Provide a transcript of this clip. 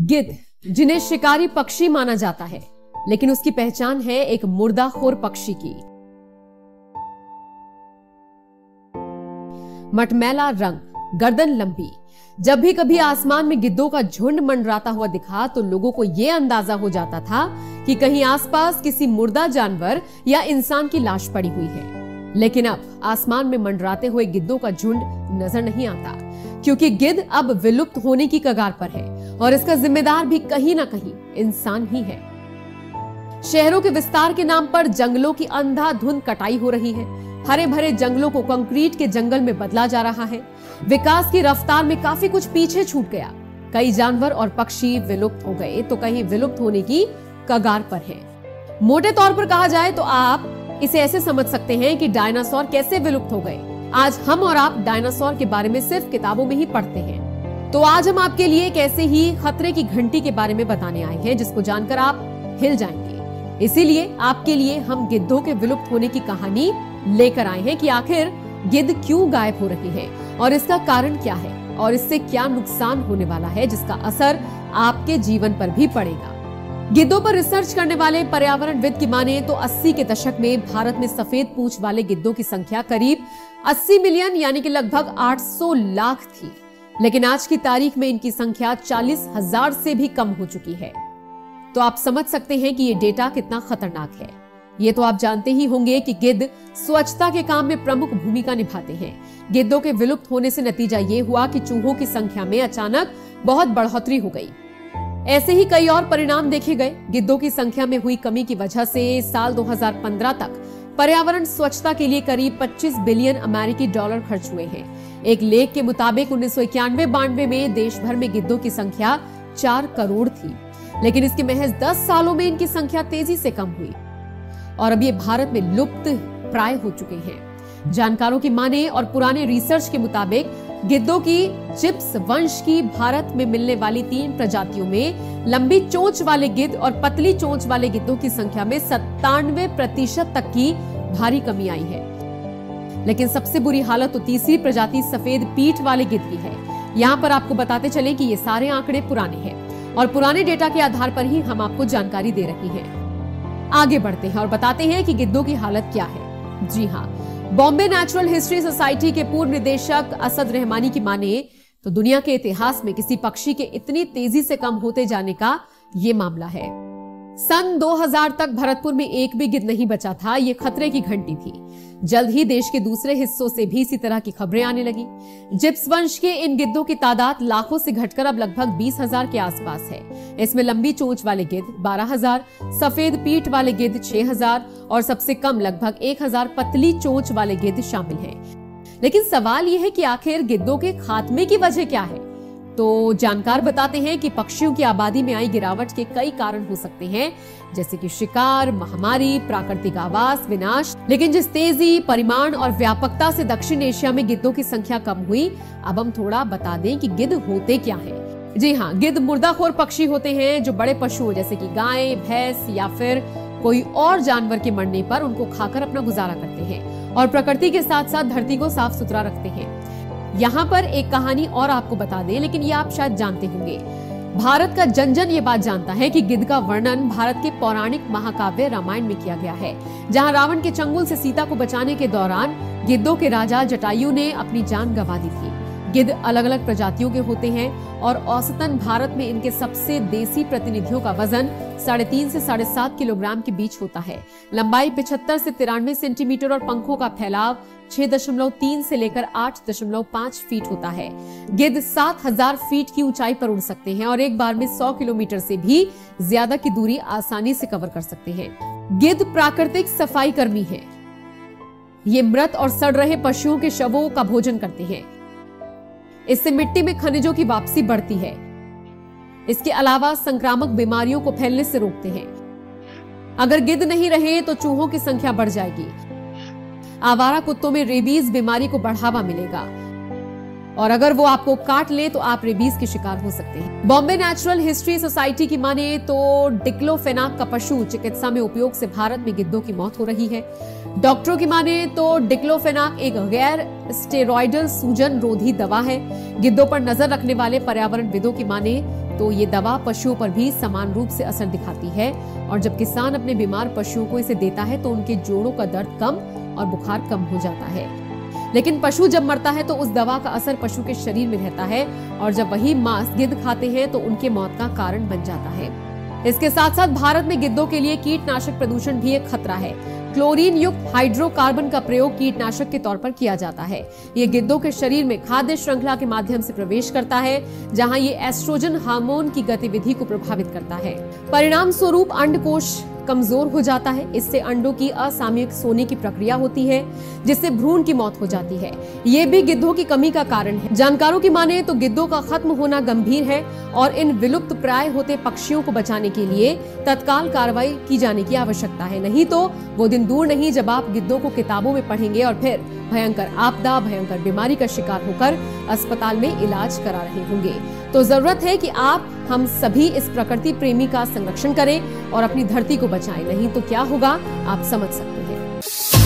गिद्ध, जिन्हें शिकारी पक्षी माना जाता है, लेकिन उसकी पहचान है एक मुर्दाखोर पक्षी की। मटमैला रंग, गर्दन लंबी। जब भी कभी आसमान में गिद्धों का झुंड मंडराता हुआ दिखा तो लोगों को यह अंदाजा हो जाता था कि कहीं आसपास किसी मुर्दा जानवर या इंसान की लाश पड़ी हुई है। लेकिन अब आसमान में मंडराते हुए गिद्धों का झुंड नजर नहीं आता, क्योंकि गिद्ध अब विलुप्त होने की कगार पर है और इसका जिम्मेदार भी कहीं ना कहीं इंसान ही है। शहरों के विस्तार के नाम पर जंगलों की अंधाधुंध कटाई हो रही है। हरे भरे जंगलों को कंक्रीट के जंगल में बदला जा रहा है। विकास की रफ्तार में काफी कुछ पीछे छूट गया। कई जानवर और पक्षी विलुप्त हो गए तो कहीं विलुप्त होने की कगार पर है। मोटे तौर पर कहा जाए तो आप इसे ऐसे समझ सकते हैं कि डायनासोर कैसे विलुप्त हो गए। आज हम और आप डायनासोर के बारे में सिर्फ किताबों में ही पढ़ते हैं, तो आज हम आपके लिए एक ऐसे ही खतरे की घंटी के बारे में बताने आए हैं जिसको जानकर आप हिल जाएंगे। इसीलिए आपके लिए हम गिद्धों के विलुप्त होने की कहानी लेकर आए हैं कि आखिर गिद्ध क्यों गायब हो रहे हैं और इसका कारण क्या है और इससे क्या नुकसान होने वाला है जिसका असर आपके जीवन पर भी पड़ेगा। गिद्धों पर रिसर्च करने वाले पर्यावरणविद की माने तो 80 के दशक में भारत में सफेद पूंछ वाले गिद्धों की संख्या करीब 80 मिलियन यानी कि लगभग 800 लाख थी, लेकिन आज की तारीख में इनकी संख्या 40,000 से भी कम हो चुकी है। तो आप समझ सकते हैं कि ये डेटा कितना खतरनाक है। ये तो आप जानते ही होंगे कि गिद्ध स्वच्छता के काम में प्रमुख भूमिका निभाते हैं। गिद्धों के विलुप्त होने से नतीजा ये हुआ कि चूहों की संख्या में अचानक बहुत बढ़ोतरी हो गई। ऐसे ही कई और परिणाम देखे गए। गिद्धों की संख्या में हुई कमी की वजह से साल 2015 तक पर्यावरण स्वच्छता के लिए करीब 25 बिलियन अमेरिकी डॉलर खर्च हुए हैं। एक लेख के मुताबिक 1991-92 में देश भर में गिद्धों की संख्या 4 करोड़ थी, लेकिन इसके महज 10 सालों में इनकी संख्या तेजी से कम हुई और अब ये भारत में लुप्त प्राय हो चुके हैं। जानकारों की माने और पुराने रिसर्च के मुताबिक गिद्धों की चिप्स वंश की भारत में मिलने वाली 3 प्रजातियों में लंबी चोंच वाले गिद्ध और पतली चोंच वाले गिद्धों की संख्या में 97% तक की भारी कमी आई है। लेकिन सबसे बुरी हालत तो तीसरी प्रजाति सफेद पीठ वाले गिद्ध की है। यहाँ पर आपको बताते चले कि ये सारे आंकड़े पुराने हैं और पुराने डेटा के आधार पर ही हम आपको जानकारी दे रहे हैं। आगे बढ़ते हैं और बताते हैं कि गिद्धों की हालत क्या है। जी हाँ, बॉम्बे नेचुरल हिस्ट्री सोसाइटी के पूर्व निदेशक असद रहमानी की माने तो दुनिया के इतिहास में किसी पक्षी के इतनी तेजी से कम होते जाने का ये मामला है। सन 2000 तक भरतपुर में एक भी गिद्ध नहीं बचा था। ये खतरे की घंटी थी। जल्द ही देश के दूसरे हिस्सों से भी इसी तरह की खबरें आने लगी। जिप्स वंश के इन गिद्धों की तादाद लाखों से घटकर अब लगभग 20,000 के आसपास है। इसमें लंबी चोंच वाले गिद्ध 12,000, सफेद पीठ वाले गिद्ध 6,000 और सबसे कम लगभग 1,000 पतली चोंच वाले गिद्ध शामिल हैं। लेकिन सवाल यह है कि आखिर गिद्धों के खात्मे की वजह क्या है? तो जानकार बताते हैं कि पक्षियों की आबादी में आई गिरावट के कई कारण हो सकते हैं, जैसे कि शिकार, महामारी, प्राकृतिक आवास विनाश। लेकिन जिस तेजी, परिमाण और व्यापकता से दक्षिण एशिया में गिद्धों की संख्या कम हुई, अब हम थोड़ा बता दें कि गिद्ध होते क्या हैं। जी हाँ, गिद्ध मुर्दाखोर पक्षी होते हैं जो बड़े पशुओं जैसे कि गाय, भैंस या फिर कोई और जानवर के मरने पर उनको खाकर अपना गुजारा करते हैं और प्रकृति के साथ साथ धरती को साफ सुथरा रखते हैं। यहाँ पर एक कहानी और आपको बता दें, लेकिन ये आप शायद जानते होंगे। भारत का जन जन ये बात जानता है कि गिद्ध का वर्णन भारत के पौराणिक महाकाव्य रामायण में किया गया है, जहाँ रावण के चंगुल से सीता को बचाने के दौरान गिद्धों के राजा जटायु ने अपनी जान गंवा दी थी। गिद्ध अलग अलग प्रजातियों के होते हैं और औसतन भारत में इनके सबसे देसी प्रतिनिधियों का वजन 3.5 से 7.5 किलोग्राम के बीच होता है। लंबाई 75 से 93 सेंटीमीटर और पंखों का फैलाव 6.3 से लेकर 8.5 फीट होता है। गिद्ध 7,000 फीट की ऊंचाई पर उड़ सकते हैं और एक बार में 100 किलोमीटर से भी ज्यादा की दूरी आसानी से कवर कर सकते हैं। गिद्ध प्राकृतिक सफाई कर्मी है। ये मृत और सड़ रहे पशुओं के शवों का भोजन करते हैं। इससे मिट्टी में खनिजों की वापसी बढ़ती है। इसके अलावा संक्रामक बीमारियों को फैलने से रोकते हैं। अगर गिद्ध नहीं रहे तो चूहों की संख्या बढ़ जाएगी। आवारा कुत्तों में रेबीज बीमारी को बढ़ावा मिलेगा। और अगर वो आपको काट ले तो आप रेबीज के शिकार हो सकते हैं। बॉम्बे नेचुरल हिस्ट्री सोसाइटी की माने तो डिक्लोफेनाक का पशु चिकित्सा में उपयोग से भारत में गिद्धों की मौत हो रही है। डॉक्टरों की माने तो डिक्लोफेनाक एक गैर स्टेरॉयडल सूजन रोधी दवा है। गिद्धों पर नजर रखने वाले पर्यावरणविदों की माने तो ये दवा पशुओं पर भी समान रूप से असर दिखाती है और जब किसान अपने बीमार पशुओं को इसे देता है तो उनके जोड़ों का दर्द कम और बुखार कम हो जाता है। लेकिन पशु जब मरता है तो उस दवा का असर पशु के शरीर में रहता है और जब वही मांस गिद्ध खाते हैं तो उनके मौत का कारण बन जाता है। इसके साथ साथ भारत में गिद्धों के लिए कीटनाशक प्रदूषण भी एक खतरा है। क्लोरीन युक्त हाइड्रोकार्बन का प्रयोग कीटनाशक के तौर पर किया जाता है। ये गिद्धों के शरीर में खाद्य श्रृंखला के माध्यम से प्रवेश करता है, जहां ये एस्ट्रोजन हार्मोन की गतिविधि को प्रभावित करता है। परिणाम स्वरूप अंडकोश कमजोर हो जाता है। इससे अंडों की असामयिक सोने की प्रक्रिया होती है, जिससे भ्रूण की मौत हो जाती है। ये भी गिद्धों की कमी का कारण है। जानकारों की माने तो गिद्धों का खत्म होना गंभीर है और इन विलुप्त प्राय होते पक्षियों को बचाने के लिए तत्काल कार्रवाई की जाने की आवश्यकता है। नहीं तो वो दिन दूर नहीं जब आप गिद्धों को किताबों में पढ़ेंगे और फिर भयंकर आपदा, भयंकर बीमारी का शिकार होकर अस्पताल में इलाज करा रहे होंगे। तो जरूरत है कि हम सभी इस प्रकृति प्रेमी का संरक्षण करें और अपनी धरती को बचाएं, नहीं तो क्या होगा आप समझ सकते हैं।